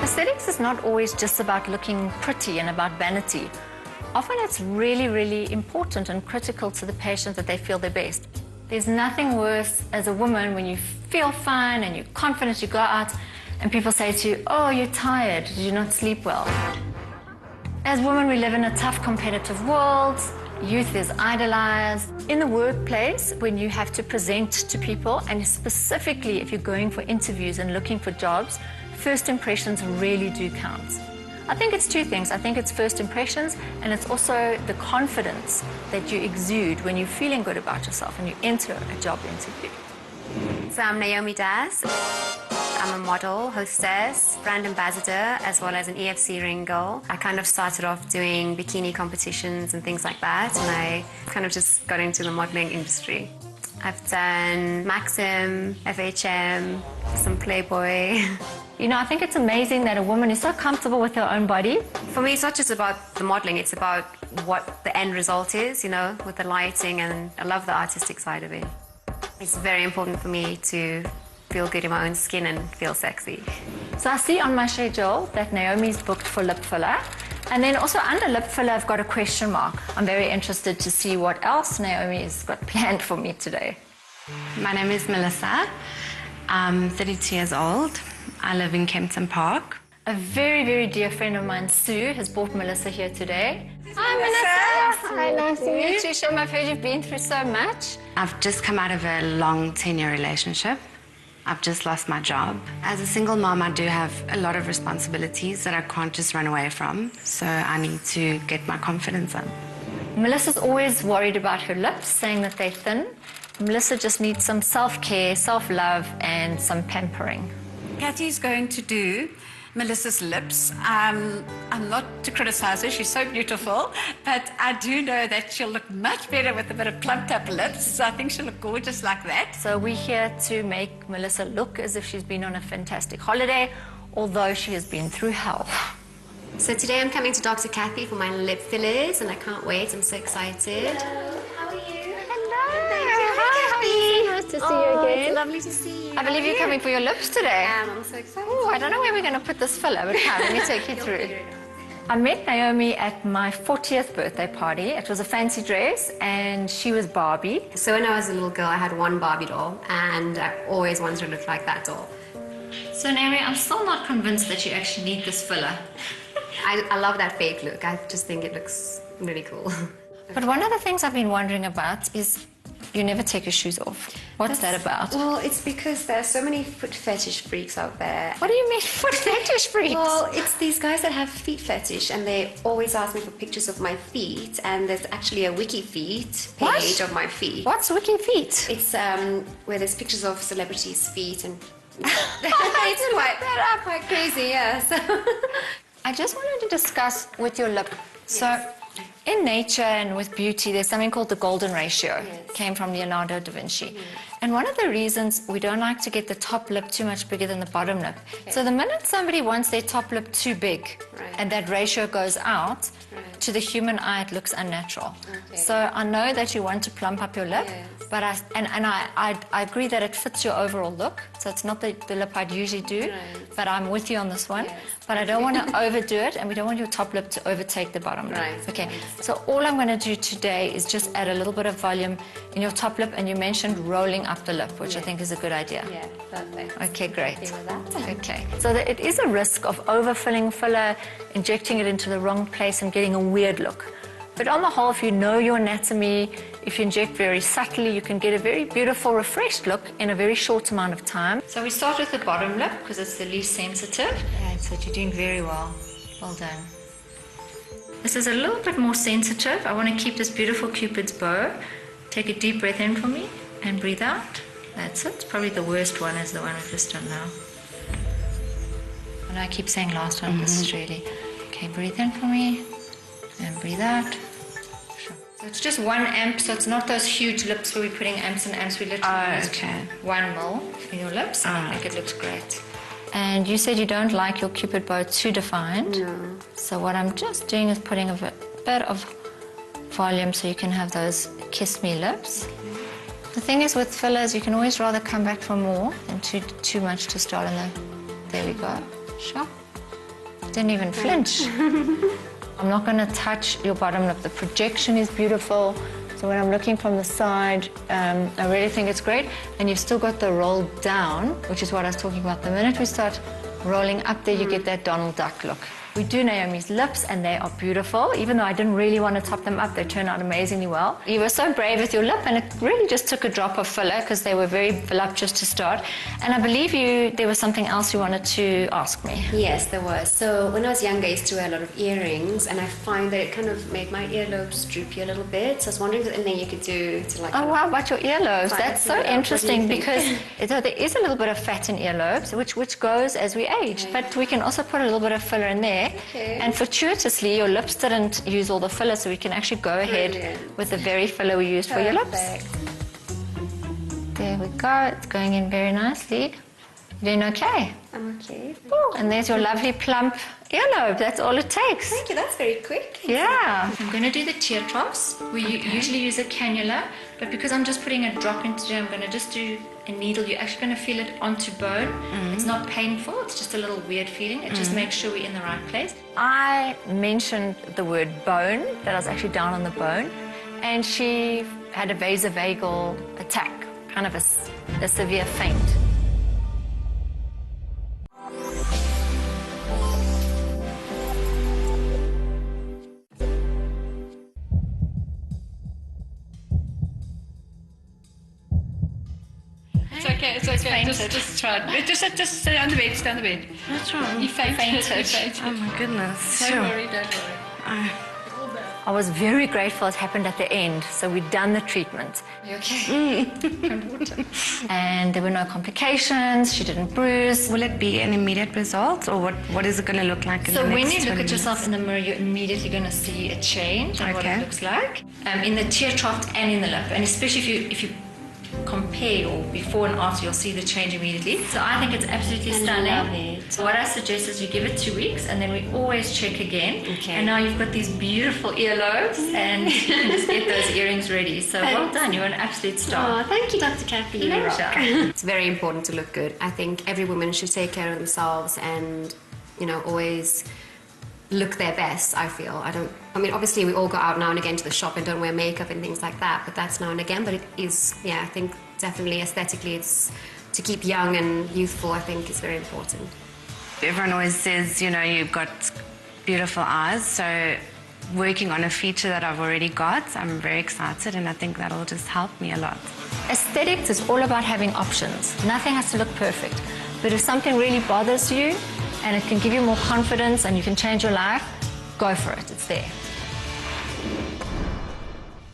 Aesthetics is not always just about looking pretty and about vanity. Often it's really, really important and critical to the patient that they feel their best. There's nothing worse as a woman when you feel fine and you're confident, you go out and people say to you, oh, you're tired, did you not sleep well? As women, we live in a tough competitive world. Youth is idolized. In the workplace, when you have to present to people, and specifically if you're going for interviews and looking for jobs, first impressions really do count. I think it's two things. I think it's first impressions, and it's also the confidence that you exude when you're feeling good about yourself and you enter a job interview. So I'm Naomi Das. I'm a model, hostess, brand ambassador, as well as an EFC ring girl. I kind of started off doing bikini competitions and things like that, and I kind of just got into the modeling industry. I've done Maxim, FHM, some Playboy. You know, I think it's amazing that a woman is so comfortable with her own body. For me, it's not just about the modeling, it's about what the end result is, you know, with the lighting, and I love the artistic side of it. It's very important for me to feel good in my own skin and feel sexy. So I see on my schedule that Naomi's booked for lip filler. And then also under lip filler, I've got a question mark. I'm very interested to see what else Naomi's got planned for me today. My name is Melissa. I'm 32 years old. I live in Kempton Park. A very, very dear friend of mine, Sue, has brought Melissa here today. Hi, Melissa. Hi, nice to meet you. Shem, I've heard you've been through so much. I've just come out of a long 10-year relationship. I've just lost my job. As a single mom, I do have a lot of responsibilities that I can't just run away from, so I need to get my confidence up. Melissa's always worried about her lips, saying that they're thin. Melissa just needs some self-care, self-love, and some pampering. Kathy's going to do Melissa's lips. I'm not to criticize her, she's so beautiful, but I do know that she'll look much better with a bit of plumped up lips, so I think she'll look gorgeous like that. So we're here to make Melissa look as if she's been on a fantastic holiday, although she has been through hell. So today I'm coming to Dr. Kathy for my lip fillers, and I can't wait, I'm so excited. Hello, how are you? Nice to see you again. It's lovely to see you. I believe you're coming for your lips today. I'm so excited. Oh, I don't know where we're going to put this filler, but come, let me take you through. I met Naomi at my 40th birthday party. It was a fancy dress, and she was Barbie. So when I was a little girl, I had one Barbie doll, and I always wanted to look like that doll. So Naomi, I'm still not convinced that you actually need this filler. I love that fake look. I just think it looks really cool. But one of the things I've been wondering about is you never take your shoes off. What's that about? Well, it's because there's so many foot fetish freaks out there. What do you mean foot fetish freaks? Well, it's these guys that have feet fetish, and they always ask me for pictures of my feet, and there's actually a wiki feet page of my feet. What's Wiki Feet? It's where there's pictures of celebrities' feet, and it's quite crazy, yeah. So. I just wanted to discuss with your lip. So in nature and with beauty, there's something called the golden ratio. Yes. It came from Leonardo da Vinci. And one of the reasons we don't like to get the top lip too much bigger than the bottom lip. Okay. So the minute somebody wants their top lip too big, and that ratio goes out, to the human eye it looks unnatural. Okay. So I know that you want to plump up your lip, but I agree that it fits your overall look. So it's not the lip I'd usually do, but I'm with you on this one. But I don't want to overdo it, and we don't want your top lip to overtake the bottom lip. Okay, so all I'm going to do today is just add a little bit of volume in your top lip, and you mentioned rolling up the lip, which I think is a good idea. Yeah, perfect. Okay, great. Happy with that? Okay, so it is a risk of overfilling filler, injecting it into the wrong place and getting a weird look. But on the whole, if you know your anatomy, if you inject very subtly, you can get a very beautiful, refreshed look in a very short amount of time. So we start with the bottom lip because it's the least sensitive. Yeah, so you're doing very well. Well done. This is a little bit more sensitive. I want to keep this beautiful Cupid's bow. Take a deep breath in for me and breathe out. That's it. Probably the worst one is the one we've just done now. And I keep saying last one, this is really... Okay, breathe in for me and breathe out. Sure. So it's just 1 amp, so it's not those huge lips where we're putting amps and amps. We literally use 1 mil in your lips, and I think it looks great. And you said you don't like your Cupid bow too defined. No. So what I'm just doing is putting a bit of volume so you can have those kiss me lips. The thing is with fillers, you can always rather come back for more than too much to start in there. There we go. Sure. Didn't even flinch. I'm not going to touch your bottom lip. The projection is beautiful. So when I'm looking from the side, I really think it's great. And you've still got the roll down, which is what I was talking about. The minute we start rolling up there, you get that Donald Duck look. We do Naomi's lips, and they are beautiful. Even though I didn't really want to top them up, they turned out amazingly well. You were so brave with your lip, and it really just took a drop of filler because they were very voluptuous to start. And I believe there was something else you wanted to ask me. Yes, there was. So when I was younger, I used to wear a lot of earrings, and I find that it kind of made my earlobes droopy a little bit. So I was wondering if there's anything you could do to like... Oh, wow, about your earlobes. That's so interesting because there is a little bit of fat in earlobes, which goes as we age. Okay. But we can also put a little bit of filler in there. Okay. And fortuitously, your lips didn't use all the filler, so we can actually go ahead with the very filler we used for your lips. There we go. It's going in very nicely. You're doing okay? I'm okay. Oh, and there's your lovely plump earlobe. That's all it takes. Thank you. That's very quick. Yeah. I'm going to do the tear troughs. We usually use a cannula, but because I'm just putting a drop into it, I'm going to just do a needle. You're actually going to feel it onto bone. It's not painful. It's just a little weird feeling. It just makes sure we're in the right place. I mentioned the word bone, that I was actually down on the bone, and she had a vasovagal attack, kind of a severe faint. It's okay, it's okay. Just try it. Just stay on the bed, stay on the bed. What's wrong? He fainted. Oh my goodness. Don't worry, don't worry. I was very grateful it happened at the end, so we'd done the treatment. You okay? And there were no complications, she didn't bruise. Will it be an immediate result, or what is it going to look like in the next 20 minutes? So when you look at yourself in the mirror, you're immediately going to see a change in what it looks like. In the tear trough and in the lip, and especially if you compare your before and after, you'll see the change immediately. So I think it's absolutely stunning. So what I suggest is you give it 2 weeks, and then we always check again. Okay. And now you've got these beautiful earlobes, and you can just get those earrings ready. So well done, you're an absolute star. Oh, thank you, Dr. Kathy. Pleasure. It's very important to look good. I think every woman should take care of themselves and, always look their best, I feel. I mean, obviously we all go out now and again to the shop and don't wear makeup and things like that, but that's now and again. But it is, I think definitely aesthetically, it's to keep young and youthful, I think is very important. Everyone always says, you've got beautiful eyes, so working on a feature that I've already got, I'm very excited, and I think that'll just help me a lot. Aesthetics is all about having options. Nothing has to look perfect. But if something really bothers you, and it can give you more confidence and you can change your life, go for it. It's there.